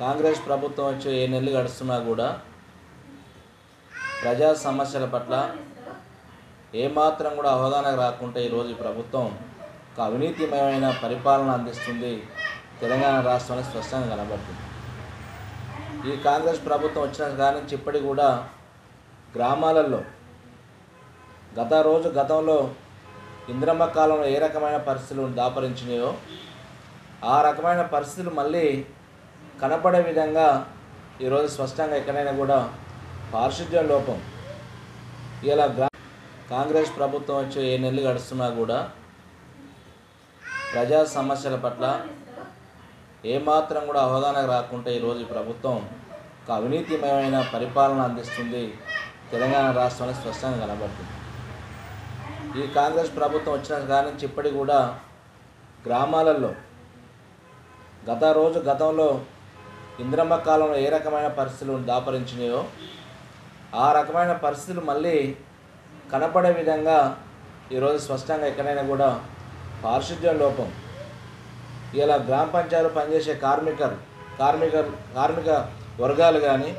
కాంగ్రెస్ ప్రభుత్వం వచ్చి 7 నెలలు గడుస్తున్నా కూడా ప్రజా సమస్యల పట్ల ఏమాత్రం కూడా అవగాహన రాకుండా ఈరోజు ఈ ప్రభుత్వం ఒక అవినీతిమయమైన పరిపాలన అందిస్తుంది. తెలంగాణ రాష్ట్రాన్ని స్పష్టంగా కనబడుతుంది. ఈ కాంగ్రెస్ ప్రభుత్వం వచ్చిన కాడి నుంచి ఇప్పటికి కూడా గ్రామాలలో గతంలో ఇంద్రమ్మ కాలంలో ఏ రకమైన పరిస్థితులు దాపరించినాయో ఆ రకమైన పరిస్థితులు మళ్ళీ కనపడే విధంగా ఈరోజు స్పష్టంగా ఎక్కడైనా కూడా పారిశుద్ధ్య లోపం ఇలా కాంగ్రెస్ ప్రభుత్వం వచ్చి 7 నెలలు గడుస్తున్నా కూడా ప్రజా సమస్యల పట్ల ఏమాత్రం కూడా అవగాహన రాకుండా ఈరోజు ఈ ప్రభుత్వం ఒక అవినీతిమయమైన పరిపాలన అందిస్తుంది. తెలంగాణ రాష్ట్రాన్ని స్పష్టంగా కనబడుతుంది. ఈ కాంగ్రెస్ ప్రభుత్వం వచ్చిన కాడి నుంచి ఇప్పటికి కూడా గ్రామాలలో గతంలో ఇంద్రమ్మ కాలంలో ఏ రకమైన పరిస్థితులు దాపరించినాయో ఆ రకమైన పరిస్థితులు మళ్ళీ కనపడే విధంగా ఈరోజు స్పష్టంగా ఎక్కడైనా కూడా పారిశుద్ధ్య లోపం ఇలా గ్రామ పంచాయతీలో పనిచేసే కార్మిక వర్గాలు కానీ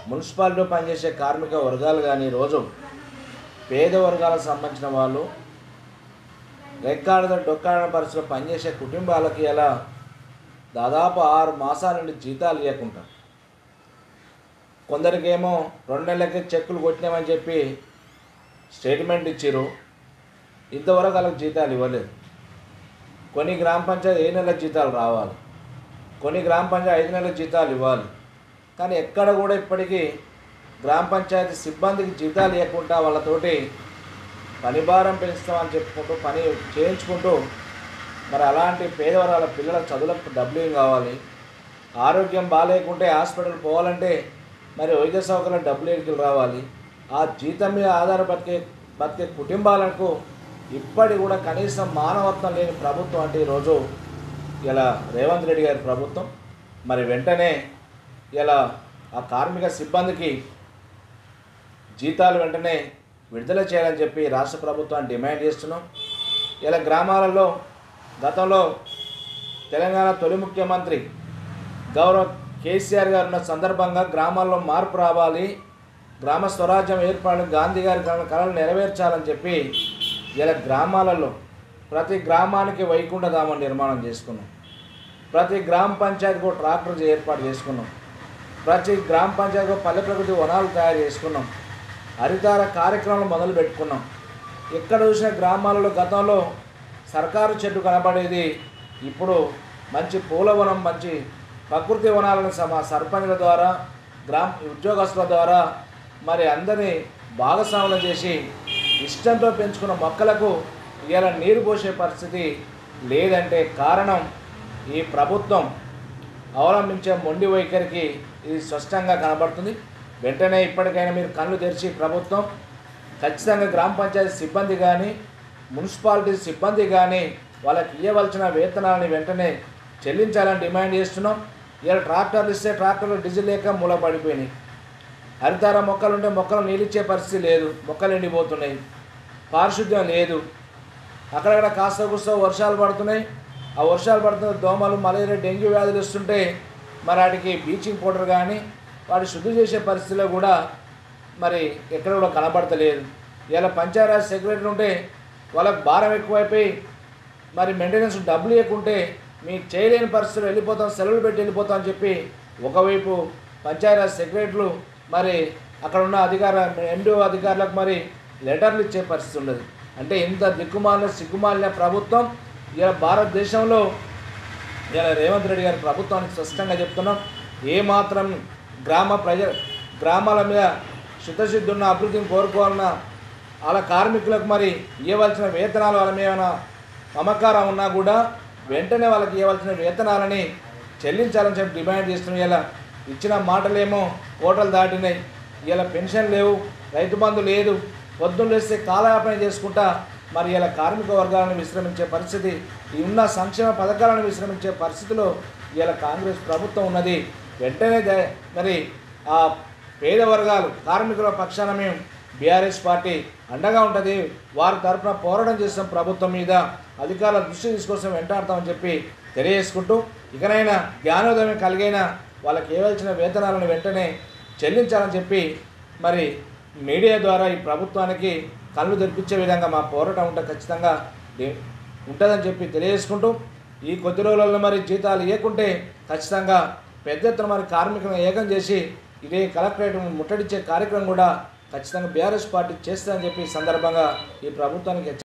మున్సిపాలిటీలో పనిచేసే కార్మిక వర్గాలు కానీ రోజు పేద వర్గాలకు సంబంధించిన వాళ్ళు రెక్కాడద డొక్కాడ పరిస్థితుల్లో పనిచేసే కుటుంబాలకి ఇలా దాదాపు 6 మాసాల నుండి జీతాలు ఇవ్వకుండా కొందరికేమో 2 నెలలకే చెక్కులు కొట్టినామని చెప్పి స్టేట్మెంట్ ఇచ్చారు. ఇంతవరకు వాళ్ళకి జీతాలు ఇవ్వలేదు. కొన్ని గ్రామ పంచాయతీ 7 నెలల జీతాలు రావాలి, కొన్ని గ్రామ పంచాయతీ 5 నెలల జీతాలు ఇవ్వాలి. కానీ ఎక్కడ కూడా ఇప్పటికీ గ్రామ పంచాయతీ సిబ్బందికి జీతాలు ఇవ్వకుండా వాళ్ళతోటి పని భారం పెంచుతామని చెప్పుకుంటూ పని చేయించుకుంటూ మరి అలాంటి పేదవర్గాల పిల్లల చదువులకు డబ్బులు కావాలి. ఆరోగ్యం బాగాలేకుంటే హాస్పిటల్ పోవాలంటే మరి వైద్య సౌకర్యం డబ్బులు ఎన్నికలు రావాలి. ఆ జీతం మీద బతికే కుటుంబాలకు ఇప్పటి కూడా కనీసం మానవత్వం లేని ప్రభుత్వం అంటే ఈరోజు ఇలా రేవంత్ రెడ్డి గారి ప్రభుత్వం. మరి వెంటనే ఇలా ఆ కార్మిక సిబ్బందికి జీతాలు వెంటనే విడుదల చేయాలని చెప్పి రాష్ట్ర ప్రభుత్వాన్ని డిమాండ్ చేస్తున్నాం. ఇలా గ్రామాలలో గతంలో తెలంగాణ తొలి ముఖ్యమంత్రి గౌరవ కేసీఆర్ గారు ఉన్న సందర్భంగా గ్రామాల్లో మార్పు రావాలి, గ్రామ స్వరాజ్యం ఏర్పాటు గాంధీ గారి కళలు నెరవేర్చాలని చెప్పి ఇలా గ్రామాలలో ప్రతి గ్రామానికి వైకుంఠధామం నిర్మాణం చేసుకున్నాం. ప్రతి గ్రామ పంచాయతీకి ఒక ట్రాక్టర్ ఏర్పాటు చేసుకున్నాం. ప్రతి గ్రామ పంచాయతీకి పల్లె ప్రకృతి వనాలు తయారు చేసుకున్నాం. హరితార కార్యక్రమాలు మొదలు పెట్టుకున్నాం. ఎక్కడ చూసిన గ్రామాలలో గతంలో సర్కారు చెట్టు కనబడేది, ఇప్పుడు మంచి పూలవనం, మంచి ప్రకృతి వనాలను సర్పంచ్ల ద్వారా గ్రామ ఉద్యోగస్తుల ద్వారా మరి అందరినీ భాగస్వాములు చేసి ఇష్టంతో పెంచుకున్న మొక్కలకు ఇలా నీరు పోసే పరిస్థితి లేదంటే కారణం ఈ ప్రభుత్వం అవలంబించే మొండి వైఖరికి ఇది స్పష్టంగా కనబడుతుంది. వెంటనే ఇప్పటికైనా మీరు కళ్ళు తెరిచి ప్రభుత్వం ఖచ్చితంగా గ్రామ పంచాయతీ సిబ్బంది కానీ మున్సిపాలిటీ సిబ్బంది కానీ వాళ్ళకి ఇవ్వవలసిన వేతనాలని వెంటనే చెల్లించాలని డిమాండ్ చేస్తున్నాం. ఇలా ట్రాక్టర్లు ఇస్తే ట్రాక్టర్లు డీజిల్ లేక మూలపడిపోయినాయి. హరితార మొక్కలుంటే మొక్కలు నీళ్ళిచ్చే పరిస్థితి లేదు, మొక్కలు ఎండిపోతున్నాయి. పారిశుద్ధ్యం లేదు. అక్కడక్కడ కాస్త కూస్త వర్షాలు పడుతున్నాయి. ఆ వర్షాలు పడుతున్న దోమలు, మలేరియా, డెంగ్యూ వ్యాధులు వస్తుంటే మరి వాటికి బ్లీచింగ్ పౌడర్ కానీ వాటి శుద్ధి చేసే పరిస్థితిలో కూడా మరి ఎక్కడ కూడా కనబడతలేదు. ఇలా పంచాయతీరాజ్ సెక్రటరీ ఉంటే వాళ్ళకి భారం ఎక్కువైపోయి మరి మెయింటెనెన్స్ డబ్బులు ఇవ్వకుంటే మీకు చేయలేని పరిస్థితులు వెళ్ళిపోతాం, సెలవులు పెట్టి వెళ్ళిపోతాం అని చెప్పి ఒకవైపు పంచాయతీరాజ్ సెక్రటరీలు మరి అక్కడ ఉన్న ఎండిఓ అధికారులకు మరి లెటర్లు ఇచ్చే పరిస్థితి ఉండదు. అంటే ఇంత సిగ్గుమాలిన ప్రభుత్వం ఇలా భారతదేశంలో ఇలా రేవంత్ రెడ్డి గారి ప్రభుత్వానికి స్పష్టంగా చెప్తున్నాం. ఏమాత్రం గ్రామాల మీద శుద్ధశుద్ధి ఉన్న అభివృద్ధిని కోరుకోవాలన్నా వాళ్ళ కార్మికులకు మరి ఇవ్వవలసిన వేతనాలు వాళ్ళ మీద మమకారం ఉన్నా కూడా వెంటనే వాళ్ళకి ఇవ్వవలసిన వేతనాలని చెల్లించాలని చెప్పి డిమాండ్ చేస్తున్నాం. ఇలా ఇచ్చిన మాటలేమో కోటలు దాటినాయి. ఇలా పెన్షన్ లేవు, రైతు బంధు లేదు, పొద్దున్న లేస్తే కాలయాపన చేసుకుంటా మరి ఇలా కార్మిక వర్గాలను విశ్రమించే పరిస్థితి, ఈ ఉన్న సంక్షేమ పథకాలను విశ్రమించే పరిస్థితిలో ఇలా కాంగ్రెస్ ప్రభుత్వం ఉన్నది. వెంటనే మరి ఆ పేద వర్గాలు కార్మికుల పక్షాన మేము బీఆర్ఎస్ పార్టీ అండగా ఉంటుంది, వారి తరఫున పోరాటం చేస్తాం, ప్రభుత్వం మీద అధికారుల దృష్టి తీసుకొస్తాం, వెంటాడతామని చెప్పి తెలియజేసుకుంటూ ఇకనైనా జ్ఞానోదయం కలిగైన వాళ్ళకి ఇవ్వాల్సిన వేతనాలను వెంటనే చెల్లించాలని చెప్పి మరి మీడియా ద్వారా ఈ ప్రభుత్వానికి కళ్ళు తెరిపించే విధంగా మా పోరాటం ఉంటే ఖచ్చితంగా ఉంటుందని చెప్పి తెలియజేసుకుంటూ ఈ కొద్ది రోజులలో మరి జీతాలు ఇవ్వకుంటే ఖచ్చితంగా పెద్ద ఎత్తున మరి కార్మికులను ఏకం చేసి ఇదే కలెక్టరేట్ ముట్టడించే కార్యక్రమం కూడా ఖచ్చితంగా బీఆర్ఎస్ పార్టీ చేస్తుందని చెప్పి ఈ సందర్భంగా ఈ ప్రభుత్వానికి